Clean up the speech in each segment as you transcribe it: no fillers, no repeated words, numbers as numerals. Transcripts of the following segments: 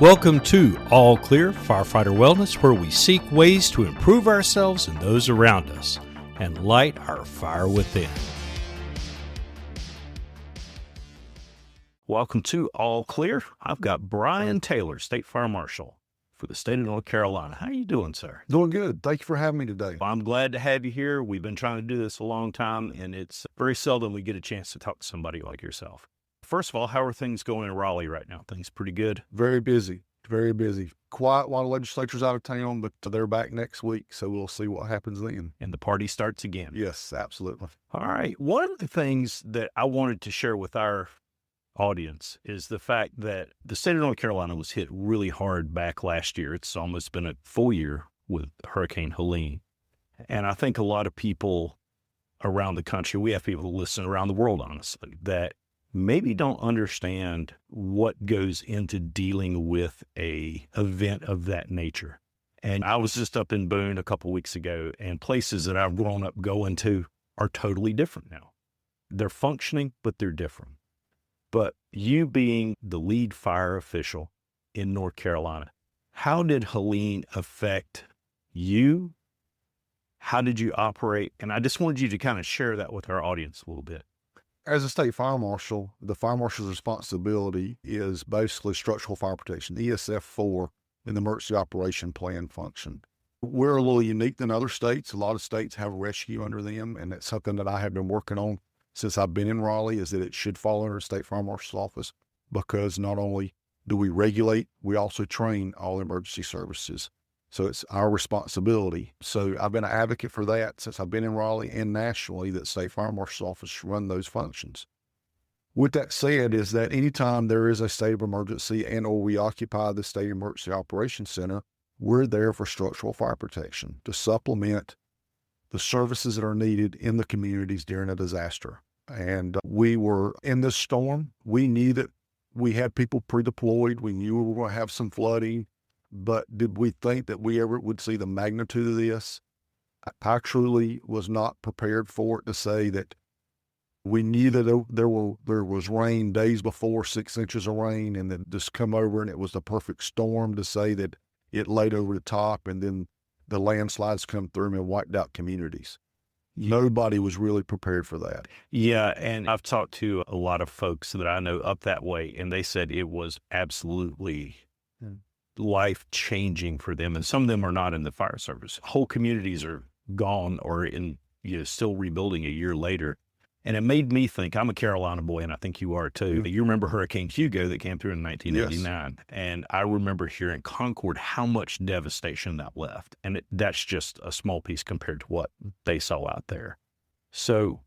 Welcome to All Clear Firefighter Wellness, where we seek ways to improve ourselves and those around us and light our fire within. Welcome to All Clear. I've got Brian Taylor, State Fire Marshal for the state of North Carolina. How are you doing, sir? Doing good. Thank you for having me today. Well, I'm glad to have you here. We've been trying to do this a long time, and it's very seldom we get a chance to talk to somebody like yourself. First of all, how are things going in Raleigh right now? Things pretty good? Very busy. Very busy. Quiet while the legislature's out of town, but they're back next week, so we'll see what happens then. And the party starts again. Yes, absolutely. All right. One of the things that I wanted to share with our audience is the fact that the state of North Carolina was hit really hard back last year. It's almost been a full year with Hurricane Helene. And I think a lot of people around the country, we have people who listen around the world, honestly, that maybe don't understand what goes into dealing with a event of that nature. And I was just up in Boone a couple weeks ago, and places that I've grown up going to are totally different now. They're functioning, but they're different. But you being the lead fire official in North Carolina, how did Helene affect you? How did you operate? And I just wanted you to kind of share that with our audience a little bit. As a state fire marshal, the fire marshal's responsibility is basically structural fire protection, ESF4, in the emergency operation plan function. We're a little unique than other states. A lot of states have rescue under them, and that's something that I have been working on since I've been in Raleigh, is that it should fall under the state fire marshal's office, because not only do we regulate, we also train all emergency services. So it's our responsibility. So I've been an advocate for that since I've been in Raleigh and nationally, that State Fire Marshal's office should run those functions. With that said, is that anytime there is a state of emergency and or we occupy the State Emergency Operations Center, we're there for structural fire protection to supplement the services that are needed in the communities during a disaster. And we were in this storm. We knew that we had people pre-deployed. We knew we were going to have some flooding. But did we think that we ever would see the magnitude of this? I truly was not prepared for it, to say that we knew that there was rain days before, 6 inches of rain, and then just come over and it was the perfect storm, to say that it laid over the top and then the landslides come through and wiped out communities. Nobody was really prepared for that. Yeah, and I've talked to a lot of folks that I know up that way, and they said it was absolutely life-changing for them, and some of them are not in the fire service. Whole communities are gone or in, still rebuilding a year later. And it made me think, I'm a Carolina boy, and I think you are too. Mm-hmm. You remember Hurricane Hugo that came through in 1989. Yes. And I remember here in Concord how much devastation that left. And that's just a small piece compared to what they saw out there. So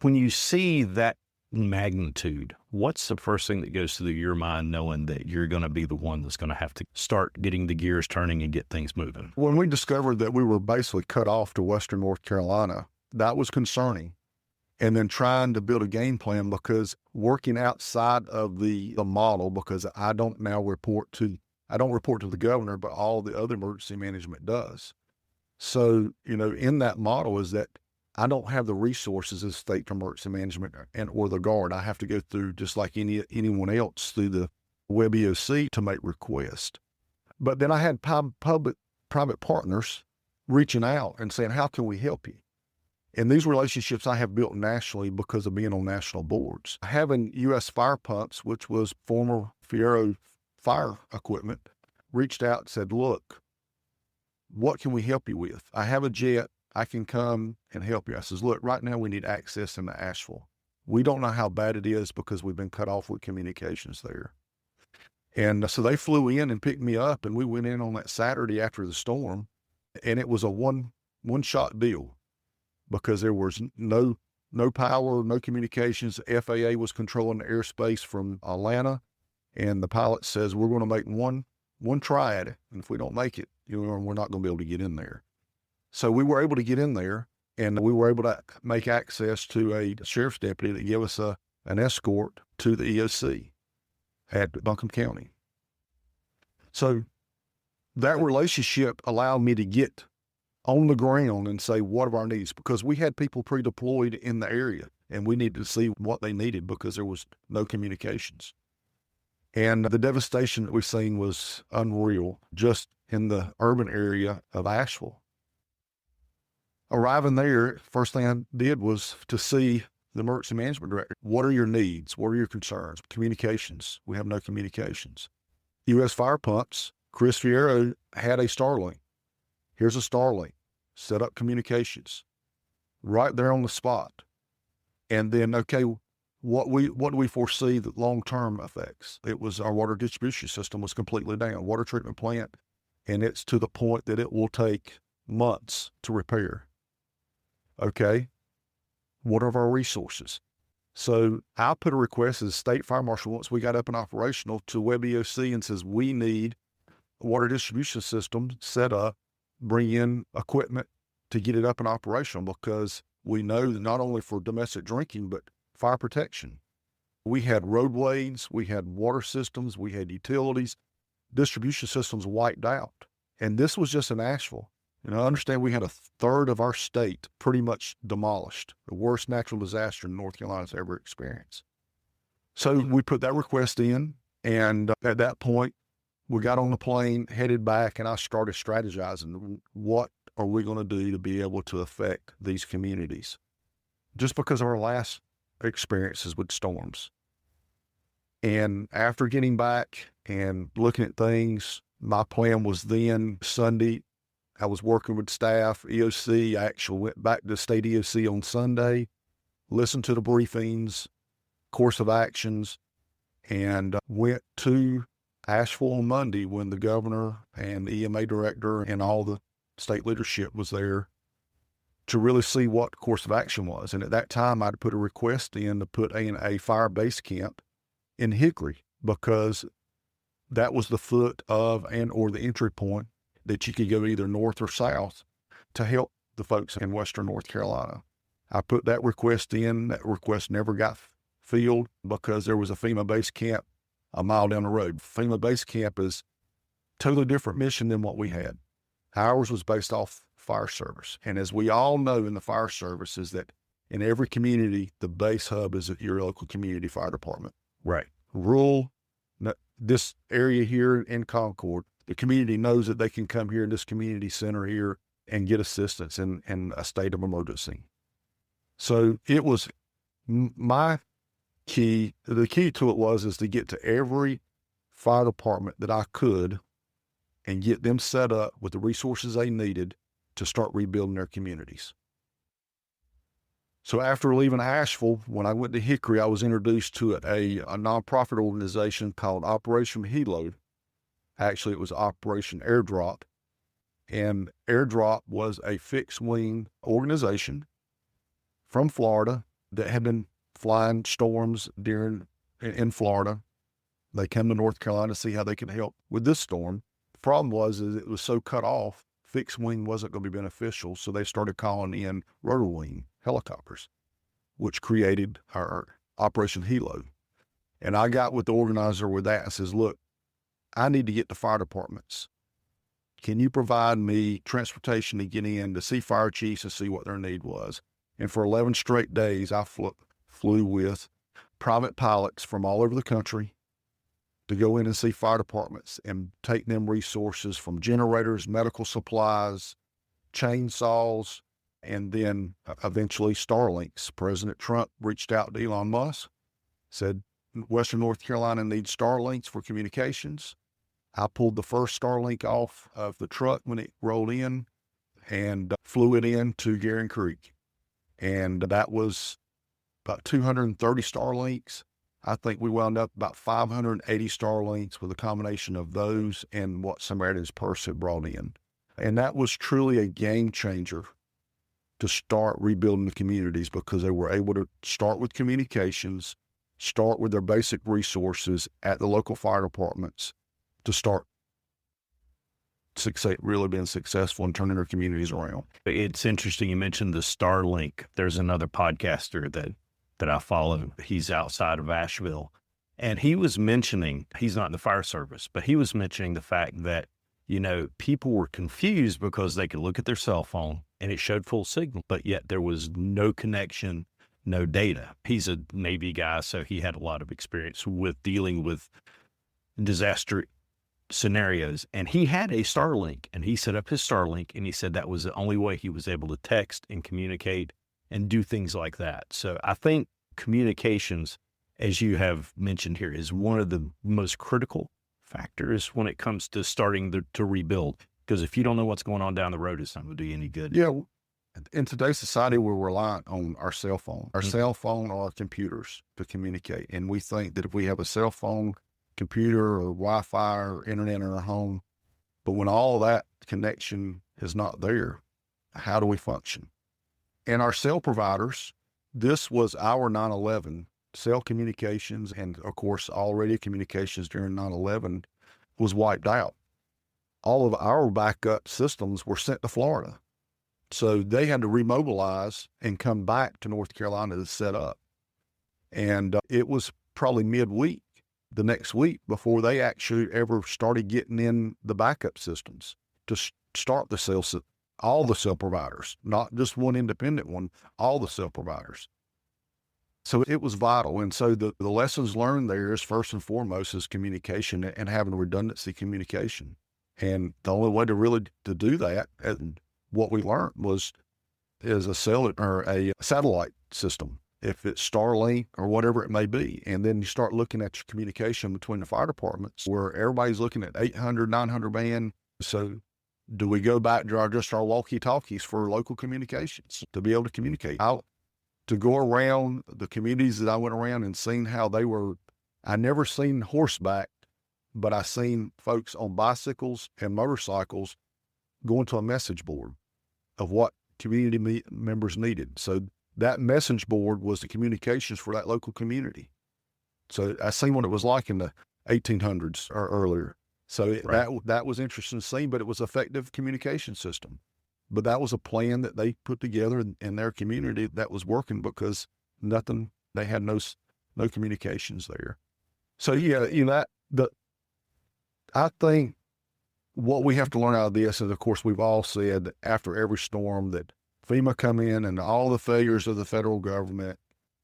when you see that magnitude, what's the first thing that goes through your mind, knowing that you're going to be the one that's going to have to start getting the gears turning and get things moving? When we discovered that we were basically cut off to Western North Carolina, that was concerning. And then trying to build a game plan, because working outside of the model, because I don't report to the governor, but all the other emergency management does. So, in that model is that I don't have the resources as state emergency management or the Guard. I have to go through, just like anyone else, through the Web EOC to make requests. But then I had private partners reaching out and saying, how can we help you? And these relationships I have built nationally because of being on national boards. Having U.S. Fire Pumps, which was former Fiero fire equipment, reached out and said, look, what can we help you with? I have a jet. I can come and help you. I says, look, right now we need access into Asheville. We don't know how bad it is because we've been cut off with communications there. And so they flew in and picked me up, and we went in on that Saturday after the storm, and it was a one-shot deal, because there was no power, no communications. FAA was controlling the airspace from Atlanta, and the pilot says, we're going to make one try at it, and if we don't make it, we're not going to be able to get in there. So we were able to get in there, and we were able to make access to a sheriff's deputy that gave us an escort to the EOC at Buncombe County. So that relationship allowed me to get on the ground and say, what are our needs? Because we had people pre-deployed in the area, and we needed to see what they needed because there was no communications. And the devastation that we've seen was unreal just in the urban area of Asheville. Arriving there, first thing I did was to see the emergency management director. What are your needs? What are your concerns? Communications. We have no communications. U.S. Fire Pumps, Chris Fierro had a Starlink. Here's a Starlink. Set up communications right there on the spot. And then, okay, what do we foresee the long-term effects? It was our water distribution system was completely down, water treatment plant, and it's to the point that it will take months to repair. Okay, what are our resources? So I put a request as State Fire Marshal once we got up and operational to Web EOC and says, we need a water distribution system set up, bring in equipment to get it up and operational, because we know that not only for domestic drinking, but fire protection. We had roadways, we had water systems, we had utilities, distribution systems wiped out. And this was just in Asheville. And I understand we had a third of our state pretty much demolished, the worst natural disaster North Carolina's ever experienced. So we put that request in, and at that point, we got on the plane, headed back, and I started strategizing. What are we going to do to be able to affect these communities? Just because of our last experiences with storms. And after getting back and looking at things, my plan was then Sunday, I was working with staff, EOC. I actually went back to state EOC on Sunday, listened to the briefings, course of actions, and went to Asheville on Monday when the governor and the EMA director and all the state leadership was there to really see what course of action was. And at that time, I'd put a request in to put in a fire base camp in Hickory, because that was the foot of or the entry point that you could go either north or south to help the folks in Western North Carolina. I put that request in. That request never got filled because there was a FEMA base camp a mile down the road. FEMA base camp is totally different mission than what we had. Ours was based off fire service. And as we all know in the fire service is that in every community, the base hub is your local community fire department. Right. Rural, this area here in Concord, the community knows that they can come here in this community center here and get assistance in a state of emergency. So it was my key. The key to it is to get to every fire department that I could and get them set up with the resources they needed to start rebuilding their communities. So after leaving Asheville, when I went to Hickory, I was introduced to a nonprofit organization called Operation Helo. Actually, it was Operation Airdrop. And Airdrop was a fixed wing organization from Florida that had been flying storms in Florida. They came to North Carolina to see how they could help with this storm. The problem was it was so cut off, fixed wing wasn't going to be beneficial, so they started calling in rotor wing helicopters, which created our Operation Helo. And I got with the organizer with that and says, look, I need to get to fire departments. Can you provide me transportation to get in to see fire chiefs and see what their need was? And for 11 straight days, I flew with private pilots from all over the country to go in and see fire departments and take them resources from generators, medical supplies, chainsaws, and then eventually Starlinks. President Trump reached out to Elon Musk, said, Western North Carolina needs Starlinks for communications. I pulled the first Starlink off of the truck when it rolled in and flew it into Gearing Creek. And that was about 230 Starlinks. I think we wound up about 580 Starlinks with a combination of those and what Samaritan's Purse had brought in. And that was truly a game changer to start rebuilding the communities, because they were able to start with communications, start with their basic resources at the local fire departments to start really being successful and turning their communities around. It's interesting you mentioned the Starlink. There's another podcaster that I follow. He's outside of Asheville, and he was mentioning, he's not in the fire service, but he was mentioning the fact that, people were confused because they could look at their cell phone and it showed full signal, but yet there was no connection, no data. He's a Navy guy, so he had a lot of experience with dealing with disaster scenarios. And he had a Starlink, and he set up his Starlink, and he said that was the only way he was able to text and communicate and do things like that. So I think communications, as you have mentioned here, is one of the most critical factors when it comes to starting to rebuild. Because if you don't know what's going on down the road, it's not going to do you any good. Yeah. In today's society, we're reliant on our cell phone, cell phone or our computers to communicate. And we think that if we have a cell phone, computer, or Wi-Fi or internet in our home, but when all that connection is not there, how do we function? And our cell providers, this was our 9/11 cell communications, and of course, all radio communications during 9/11 was wiped out. All of our backup systems were sent to Florida. So they had to remobilize and come back to North Carolina to set up. And it was probably midweek, the next week, before they actually ever started getting in the backup systems to start the cell, all the cell providers, not just one independent one, all the cell providers. So it was vital. And so the lessons learned there is first and foremost is communication and having redundancy communication. And the only way to do that, and what we learned is a satellite system, if it's Starlink or whatever it may be. And then you start looking at your communication between the fire departments where everybody's looking at 800, 900 band. So do we go back to our walkie-talkies for local communications to be able to communicate? To go around the communities that I went around and seen how they were, I never seen horseback, but I seen folks on bicycles and motorcycles going to a message board of what community members needed. So that message board was the communications for that local community. So I seen what it was like in the 1800s or earlier. So that was interesting to see, but it was an effective communication system. But that was a plan that they put together in their community that was working because they had no communications there. So yeah, I think what we have to learn out of this is, of course, we've all said that after every storm that FEMA come in and all the failures of the federal government,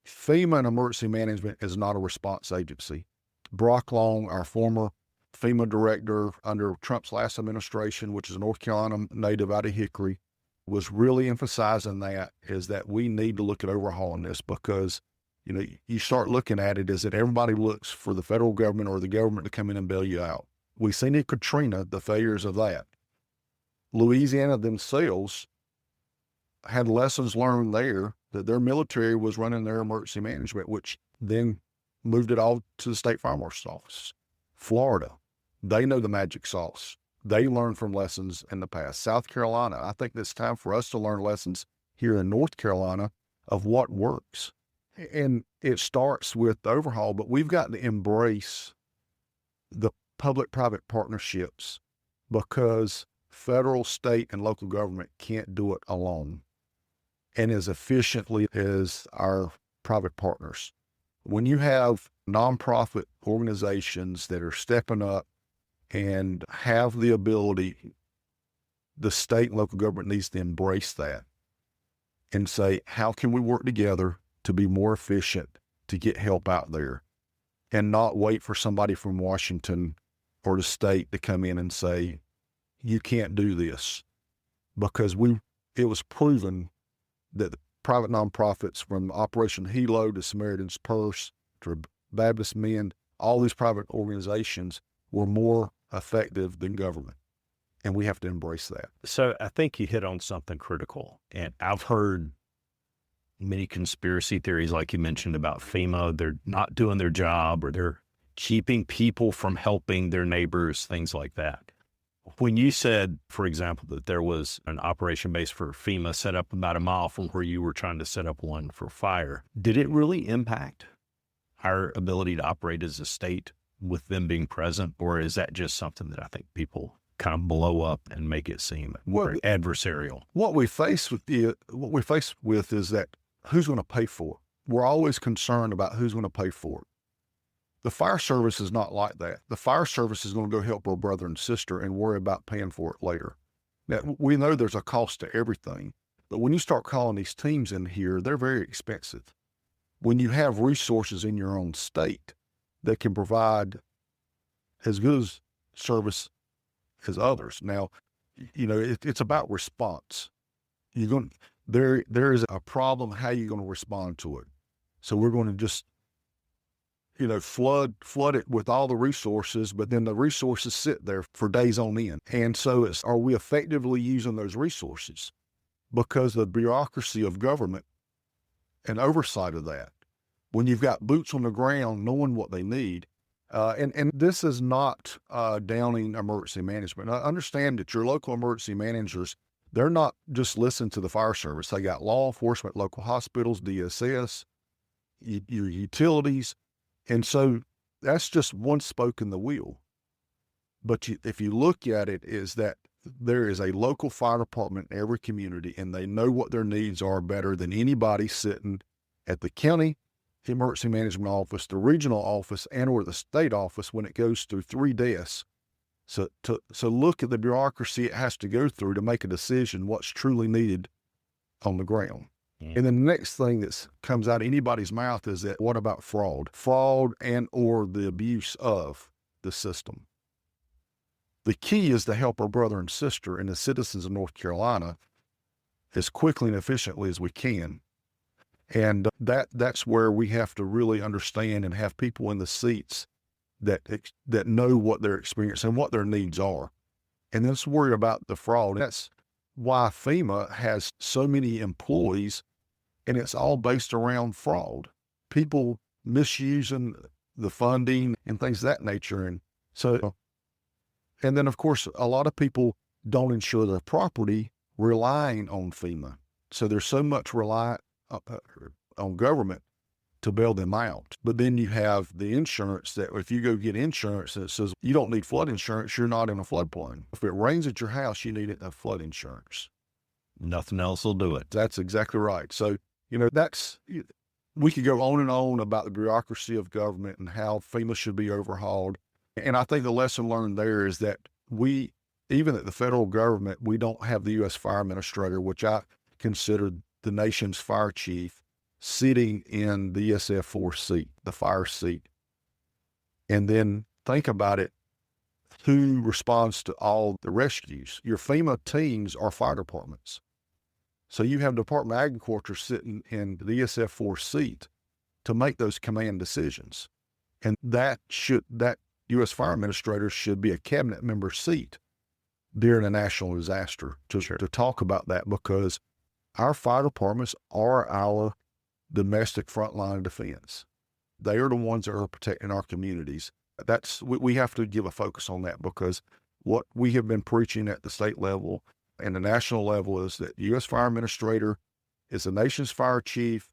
FEMA and emergency management is not a response agency. Brock Long, our former FEMA director under Trump's last administration, which is a North Carolina native out of Hickory, was really emphasizing that we need to look at overhauling this because, you start looking at it is that everybody looks for the federal government or the government to come in and bail you out. We've seen in Katrina, the failures of that. Louisiana themselves had lessons learned there that their military was running their emergency management, which then moved it all to the State Fire Marshal's office. Florida, they know the magic sauce. They learned from lessons in the past. South Carolina, I think it's time for us to learn lessons here in North Carolina of what works. And it starts with the overhaul, but we've got to embrace the public-private partnerships because federal, state, and local government can't do it alone and as efficiently as our private partners. When you have nonprofit organizations that are stepping up and have the ability, the state and local government needs to embrace that and say, how can we work together to be more efficient to get help out there and not wait for somebody from Washington or the state to come in and say, you can't do this, because it was proven that the private nonprofits from Operation Hilo to Samaritan's Purse to Baptist Men, all these private organizations were more effective than government. And we have to embrace that. So I think you hit on something critical. And I've heard many conspiracy theories, like you mentioned, about FEMA. They're not doing their job, or they're keeping people from helping their neighbors, things like that. When you said, for example, that there was an operation base for FEMA set up about a mile from where you were trying to set up one for fire, did it really impact our ability to operate as a state with them being present? Or is that just something that I think people kind of blow up and make it seem very adversarial? What we face with is that who's going to pay for it? We're always concerned about who's going to pay for it. The fire service is not like that. The fire service is going to go help our brother and sister and worry about paying for it later. Now, we know there's a cost to everything, but when you start calling these teams in here, they're very expensive. When you have resources in your own state that can provide as good as service as others. Now, it's about response. You're going there is a problem. How you going to respond to it? So we're going to just flood it with all the resources, but then the resources sit there for days on end. And so are we effectively using those resources? Because the bureaucracy of government and oversight of that, when you've got boots on the ground knowing what they need, and this is not downing emergency management. I understand that your local emergency managers, they're not just listening to the fire service. They got law enforcement, local hospitals, DSS, your utilities. And so that's just one spoke in the wheel. But if you look at it, is that there is a local fire department in every community, and they know what their needs are better than anybody sitting at the county emergency management office, the regional office, and or the state office when it goes through 3 desks. So look at the bureaucracy it has to go through to make a decision what's truly needed on the ground. And then the next thing that comes out of anybody's mouth is that, what about fraud? Fraud and or the abuse of the system. The key is to help our brother and sister and the citizens of North Carolina as quickly and efficiently as we can. And that's where we have to really understand and have people in the seats that know what their experience and what their needs are. And let's worry about the fraud. That's why FEMA has so many employees, and it's all based around fraud. People misusing the funding and things of that nature. And then of course, a lot of people don't insure their property relying on FEMA. So there's so much reliant on government to bail them out. But then you have the insurance that if you go get insurance and it says you don't need flood insurance, you're not in a floodplain. If it rains at your house, you need a flood insurance. Nothing else will do it. That's exactly right. So, we could go on and on about the bureaucracy of government and how FEMA should be overhauled. And I think the lesson learned there is that even at the federal government, we don't have the U.S. Fire Administrator, which I consider the nation's fire chief, sitting in the SF4 seat, the fire seat. And then think about it, who responds to all the rescues? Your FEMA teams are fire departments. So you have Department of Agriculture sitting in the SF4 seat to make those command decisions. And that U.S. Fire Administrator should be a cabinet member seat during a national disaster to talk about that, because our fire departments are our domestic front line of defense. They are the ones that are protecting our communities. We have to give a focus on that, because what we have been preaching at the state level and the national level is that U.S. Fire Administrator is the nation's fire chief.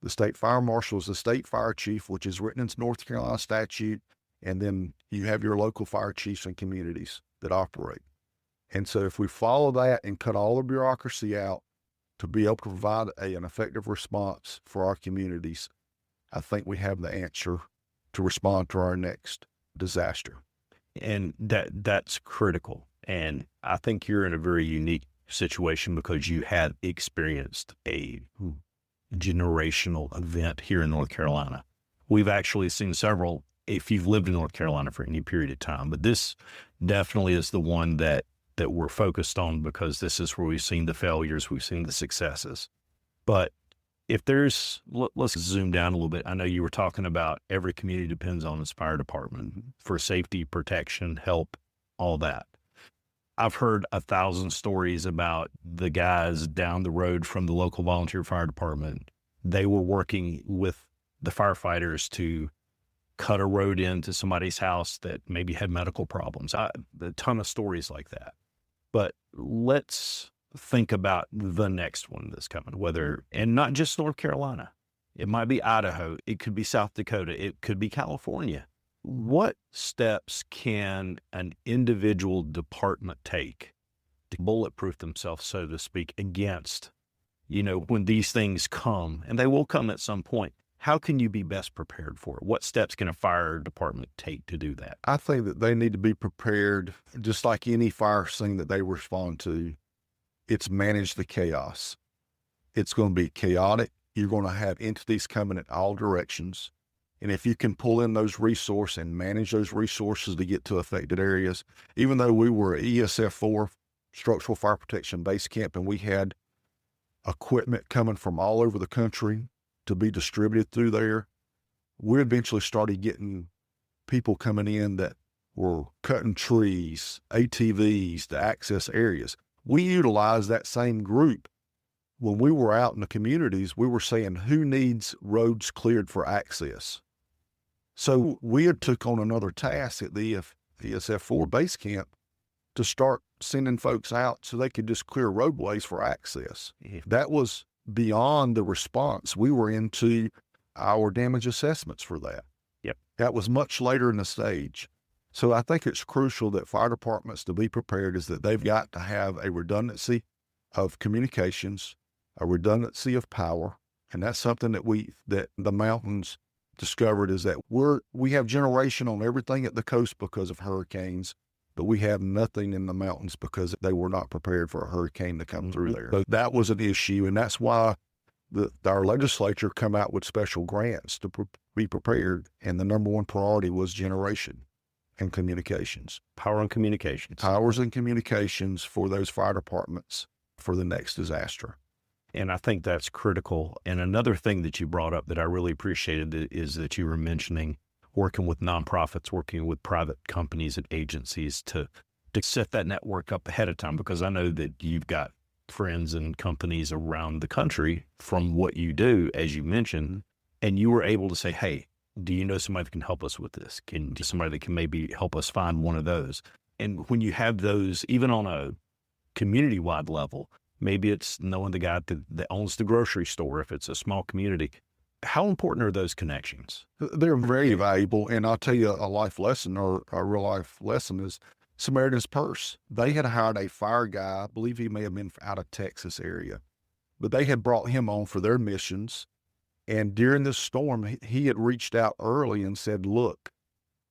The State Fire Marshal is the state fire chief, which is written into North Carolina statute. And then you have your local fire chiefs and communities that operate. And so if we follow that and cut all the bureaucracy out to be able to provide an effective response for our communities, I think we have the answer to respond to our next disaster. And that's critical. And I think you're in a very unique situation because you had experienced a generational event here in North Carolina. We've actually seen several, if you've lived in North Carolina for any period of time, but this definitely is the one that we're focused on, because this is where we've seen the failures, we've seen the successes. But if let's zoom down a little bit. I know you were talking about every community depends on its fire department for safety, protection, help, all that. I've heard 1,000 stories about the guys down the road from the local volunteer fire department. They were working with the firefighters to cut a road into somebody's house that maybe had medical problems. A ton of stories like that. But let's think about the next one that's coming, and not just North Carolina. It might be Idaho. It could be South Dakota. It could be California. What steps can an individual department take to bulletproof themselves, so to speak, against, when these things come, and they will come at some point? How can you be best prepared for it? What steps can a fire department take to do that? I think that they need to be prepared, just like any fire scene that they respond to. It's manage the chaos. It's going to be chaotic. You're going to have entities coming in all directions. And if you can pull in those resources and manage those resources to get to affected areas, even though we were ESF4, Structural Fire Protection Base Camp, and we had equipment coming from all over the country to be distributed through there, we eventually started getting people coming in that were cutting trees, ATVs to access areas. We utilized that same group. When we were out in the communities, we were saying, who needs roads cleared for access? So we had took on another task at the ESF4 base camp to start sending folks out so they could just clear roadways for access. Yeah. That was beyond the response. We were into our damage assessments for that. Yep. That was much later in the stage. So I think it's crucial that fire departments, to be prepared, is that they've got to have a redundancy of communications, a redundancy of power. And that's something that the mountains discovered, is that we have generation on everything at the coast because of hurricanes, but we have nothing in the mountains because they were not prepared for a hurricane to come through there. So that was an issue. And that's why our legislature come out with special grants to be prepared. And the number one priority was generation and communications. Power and communications. Powers and communications for those fire departments for the next disaster. And I think that's critical. And another thing that you brought up that I really appreciated is that you were mentioning working with nonprofits, working with private companies and agencies to set that network up ahead of time, because I know that you've got friends and companies around the country from what you do, as you mentioned, and you were able to say, hey, do you know somebody that can help us with this? Somebody that can maybe help us find one of those? And when you have those, even on a community-wide level, maybe it's knowing the guy that owns the grocery store, if it's a small community. How important are those connections? They're very valuable. And I'll tell you a life lesson, or a real life lesson, is Samaritan's Purse. They had hired a fire guy. I believe he may have been out of Texas area, but they had brought him on for their missions. And during this storm, he had reached out early and said, look,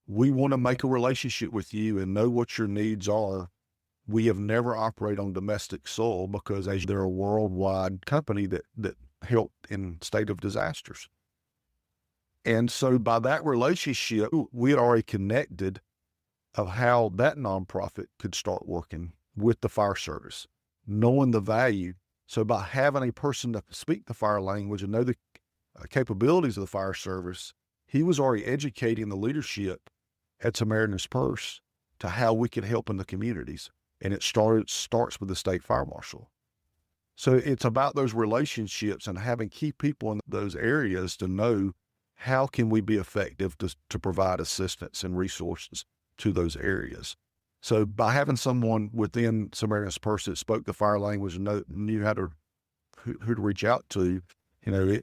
we want to make a relationship with you and know what your needs are. We have never operated on domestic soil because as they're a worldwide company that helped in state of disasters. And so by that relationship, we had already connected of how that nonprofit could start working with the fire service, knowing the value. So by having a person to speak the fire language and know the capabilities of the fire service, he was already educating the leadership at Samaritan's Purse to how we could help in the communities. And it starts with the State Fire Marshal. So it's about those relationships and having key people in those areas to know how can we be effective to provide assistance and resources to those areas. So by having someone within Samaritan's Purse that spoke the fire language and knew who to reach out to, I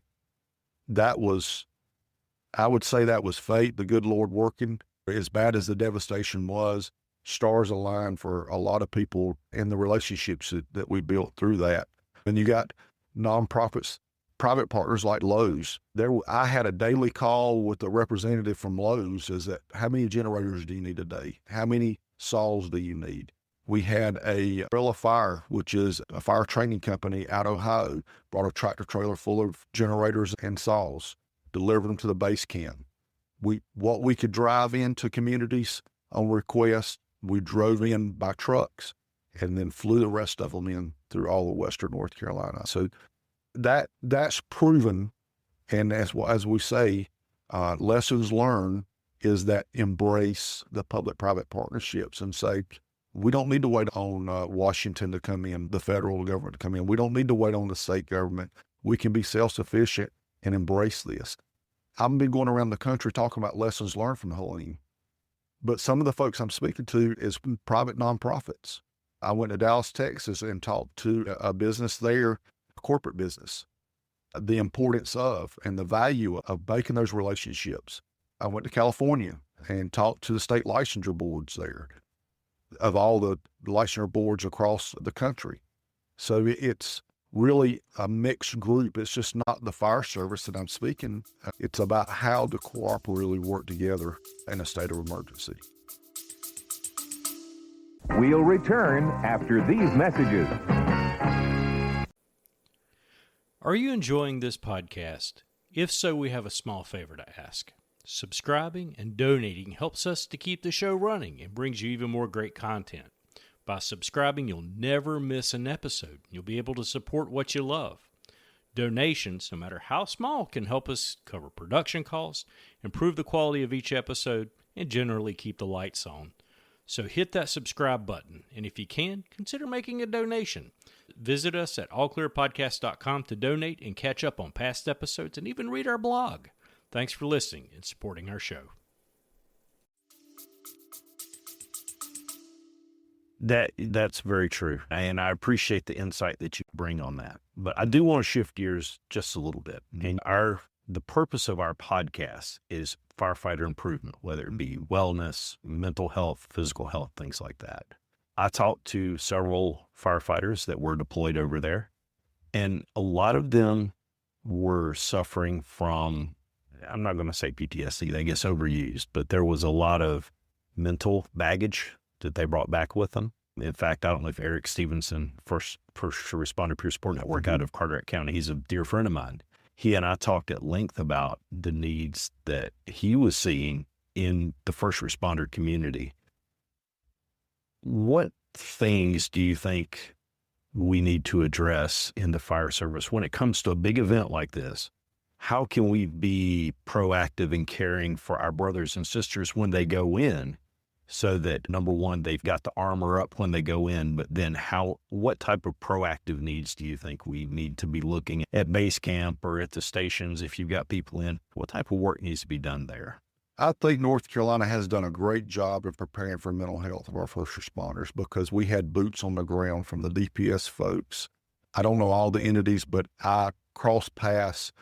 would say that was fate, the good Lord working. As bad as the devastation was, stars aligned for a lot of people and the relationships that we built through that. And you got nonprofits, private partners like Lowe's. I had a daily call with a representative from Lowe's, is that how many generators do you need a day? How many saws do you need? We had a Umbrella Fire, which is a fire training company out of Ohio, brought a tractor trailer full of generators and saws, delivered them to the base camp. What we could drive into communities on request, we drove in by trucks and then flew the rest of them in through all of Western North Carolina. So that's proven. And as we say, lessons learned is that embrace the public-private partnerships and say, we don't need to wait on Washington to come in, the federal government to come in. We don't need to wait on the state government. We can be self-sufficient and embrace this. I've been going around the country talking about lessons learned from Helene, but some of the folks I'm speaking to is private nonprofits. I went to Dallas, Texas, and talked to a business there, a corporate business, the importance of and the value of making those relationships. I went to California and talked to the state licensure boards there, of all the licensure boards across the country. So it's really a mixed group. It's just not the fire service that I'm speaking. It's about how to cooperatively work together in a state of emergency. We'll return after these messages. Are you enjoying this podcast? If so, we have a small favor to ask. Subscribing and donating helps us to keep the show running and brings you even more great content. By subscribing, you'll never miss an episode. You'll be able to support what you love. Donations, no matter how small, can help us cover production costs, improve the quality of each episode, and generally keep the lights on. So hit that subscribe button, and if you can, consider making a donation. Visit us at allclearpodcast.com to donate and catch up on past episodes and even read our blog. Thanks for listening and supporting our show. That's very true, and I appreciate the insight that you bring on that. But I do want to shift gears just a little bit. And the purpose of our podcast is firefighter improvement, whether it be wellness, mental health, physical health, things like that. I talked to several firefighters that were deployed over there, and a lot of them were suffering from, I'm not going to say PTSD, that gets overused, but there was a lot of mental baggage that they brought back with them. In fact, I don't know if Eric Stevenson, first responder peer support network out of Carteret County, he's a dear friend of mine. He and I talked at length about the needs that he was seeing in the first responder community. What things do you think we need to address in the fire service when it comes to a big event like this? How can we be proactive in caring for our brothers and sisters when they go in, so that, number one, they've got the armor up when they go in, but then what type of proactive needs do you think we need to be looking at base camp or at the stations if you've got people in? What type of work needs to be done there? I think North Carolina has done a great job of preparing for mental health of our first responders because we had boots on the ground from the DPS folks. I don't know all the entities, but I cross paths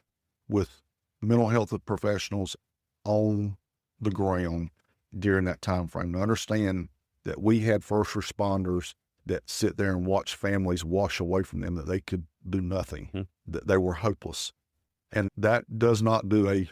with mental health professionals on the ground during that time frame to understand that we had first responders that sit there and watch families wash away from them, that they could do nothing, that they were hopeless. And that does not do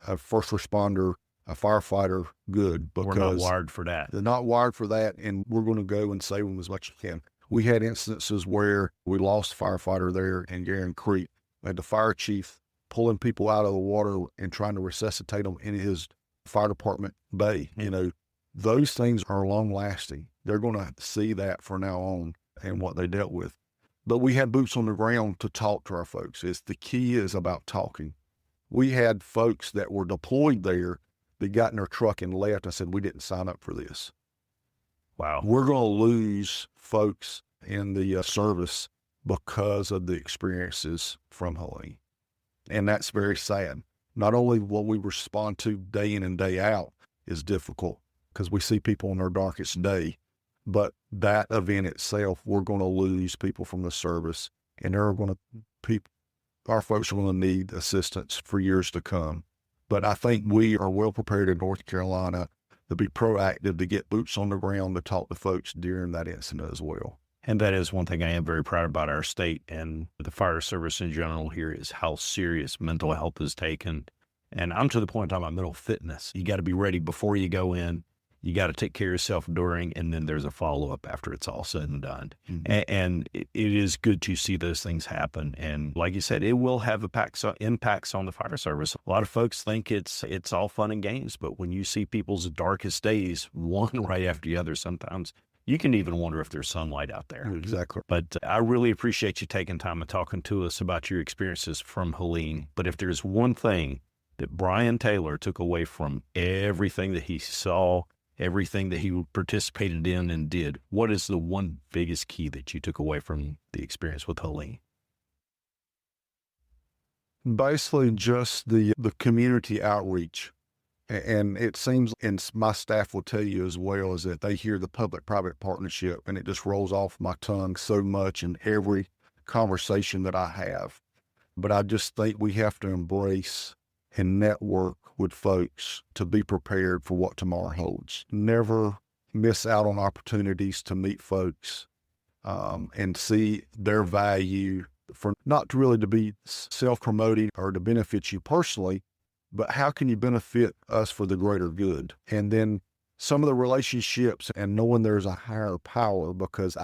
a first responder, a firefighter good, because we're not wired for that. They're not wired for that, and we're going to go and save them as much as we can. We had instances where we lost a firefighter there in Guerin Creek. We had the fire chief pulling people out of the water and trying to resuscitate them in his fire department bay. You know, those things are long lasting. They're going to see that from now on and what they dealt with. But we had boots on the ground to talk to our folks. The key is about talking. We had folks that were deployed there that got in their truck and left and said, we didn't sign up for this. Wow. We're going to lose folks in the service because of the experiences from Helene. And that's very sad. Not only what we respond to day in and day out is difficult because we see people on their darkest day, but that event itself, we're going to lose people from the service, and our folks are going to need assistance for years to come. But I think we are well prepared in North Carolina to be proactive, to get boots on the ground, to talk to folks during that incident as well. And that is one thing I am very proud about our state and the fire service in general here, is how serious mental health is taken. And I'm to the point talking about mental fitness. You got to be ready before you go in. You got to take care of yourself during, and then there's a follow-up after it's all said and done. Mm-hmm. And it is good to see those things happen. And like you said, it will have impacts on the fire service. A lot of folks think it's all fun and games, but when you see people's darkest days, one right after the other, sometimes you can even wonder if there's sunlight out there. Exactly. But I really appreciate you taking time and talking to us about your experiences from Helene. But if there's one thing that Brian Taylor took away from everything that he saw, everything that he participated in and did, what is the one biggest key that you took away from the experience with Helene? Basically just the community outreach. And it seems, and my staff will tell you as well, is that they hear the public-private partnership, and it just rolls off my tongue so much in every conversation that I have. But I just think we have to embrace and network with folks to be prepared for what tomorrow holds. Never miss out on opportunities to meet folks and see their value, for not really to be self-promoting or to benefit you personally, but how can you benefit us for the greater good? And then some of the relationships and knowing there's a higher power, because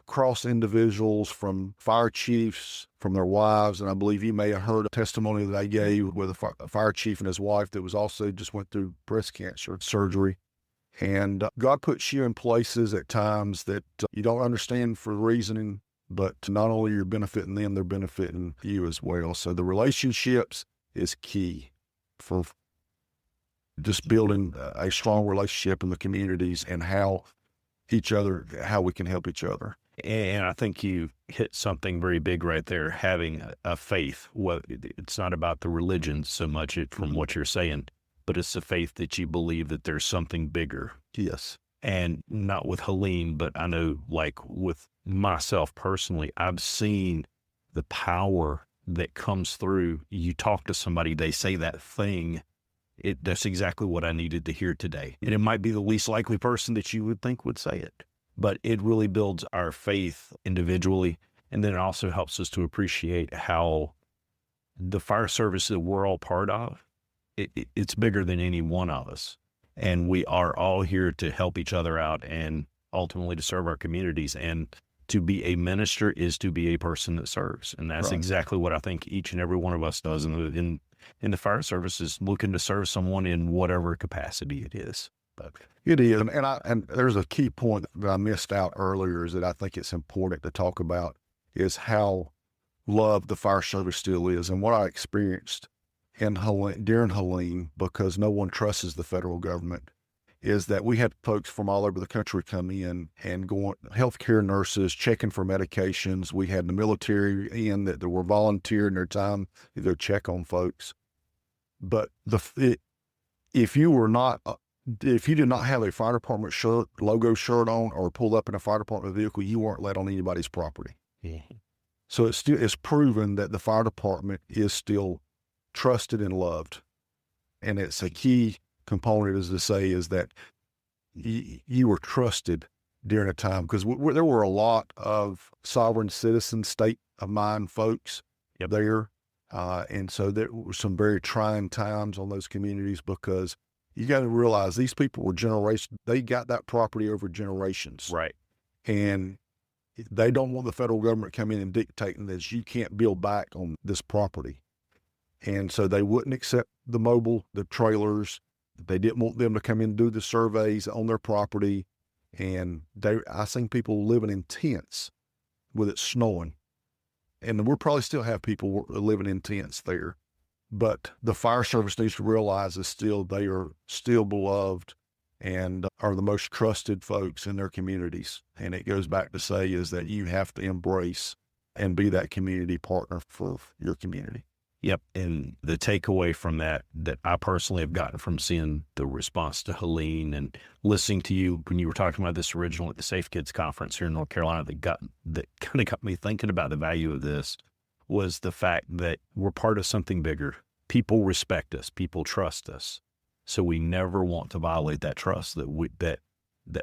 across individuals, from fire chiefs, from their wives. And I believe you may have heard a testimony that I gave with a fire chief and his wife that was also just went through breast cancer surgery. And God puts you in places at times that you don't understand for reasoning, but not only you're benefiting them, they're benefiting you as well. So the relationships is key for just building a strong relationship in the communities and how we can help each other. And I think you hit something very big right there, having a faith. Well, it's not about the religion so much from what you're saying, but it's the faith that you believe that there's something bigger. Yes. And not with Helene, but I know, like with myself personally, I've seen the power that comes through. You talk to somebody, they say that thing. That's exactly what I needed to hear today. And it might be the least likely person that you would think would say it, but it really builds our faith individually. And then it also helps us to appreciate how the fire service that we're all part of, it's bigger than any one of us. And we are all here to help each other out and ultimately to serve our communities. And to be a minister is to be a person that serves. And that's Right. exactly what I think each and every one of us does in the fire service, is looking to serve someone in whatever capacity it is. But It is. And there's a key point that I missed out earlier is that I think it's important to talk about is how loved the fire service still is. And what I experienced during Helene, because no one trusts the federal government, is that we had folks from all over the country come in and going, healthcare nurses checking for medications. We had the military in that were volunteering their time to go check on folks. But if you did not have a fire department logo shirt on or pulled up in a fire department vehicle, you weren't let on anybody's property. yeah. So it's proven that the fire department is still trusted and loved. And it's a key component is that you were trusted during a time, because there were a lot of sovereign citizen state of mind folks there. And so there were some very trying times on those communities, because you got to realize these people were they got that property over generations. Right. And they don't want the federal government to come in and dictating that you can't build back on this property. And so they wouldn't accept the trailers. They didn't want them to come in and do the surveys on their property. And I seen people living in tents with it snowing. And we'll probably still have people living in tents there. But the fire service needs to realize they are still beloved and are the most trusted folks in their communities. And it goes back to say is that you have to embrace and be that community partner for your community. Yep. And the takeaway from that I personally have gotten from seeing the response to Helene and listening to you when you were talking about this original at the Safe Kids Conference here in North Carolina, that kind of got me thinking about the value of this, was the fact that we're part of something bigger. People respect us. People trust us. So we never want to violate that trust that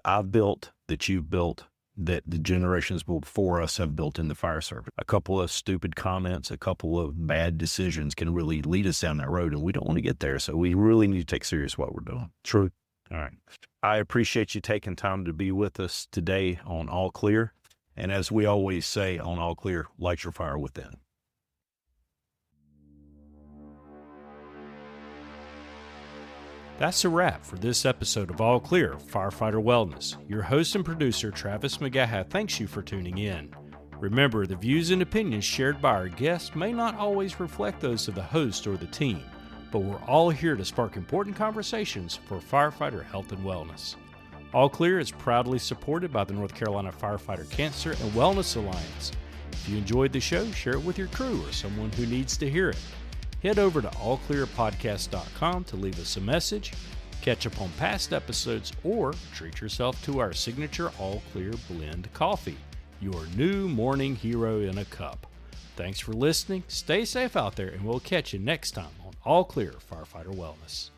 I've built, that you've built, that the generations before us have built in the fire service. A couple of stupid comments, a couple of bad decisions can really lead us down that road, and we don't want to get there. So we really need to take serious what we're doing. True. All right. I appreciate you taking time to be with us today on All Clear. And as we always say on All Clear, light your fire within. That's a wrap for this episode of All Clear Firefighter Wellness. Your host and producer, Travis McGaha, thanks you for tuning in. Remember, the views and opinions shared by our guests may not always reflect those of the host or the team, but we're all here to spark important conversations for firefighter health and wellness. All Clear is proudly supported by the North Carolina Firefighter Cancer and Wellness Alliance. If you enjoyed the show, share it with your crew or someone who needs to hear it. Head over to allclearpodcast.com to leave us a message, catch up on past episodes, or treat yourself to our signature All Clear Blend coffee, your new morning hero in a cup. Thanks for listening, stay safe out there, and we'll catch you next time on All Clear Firefighter Wellness.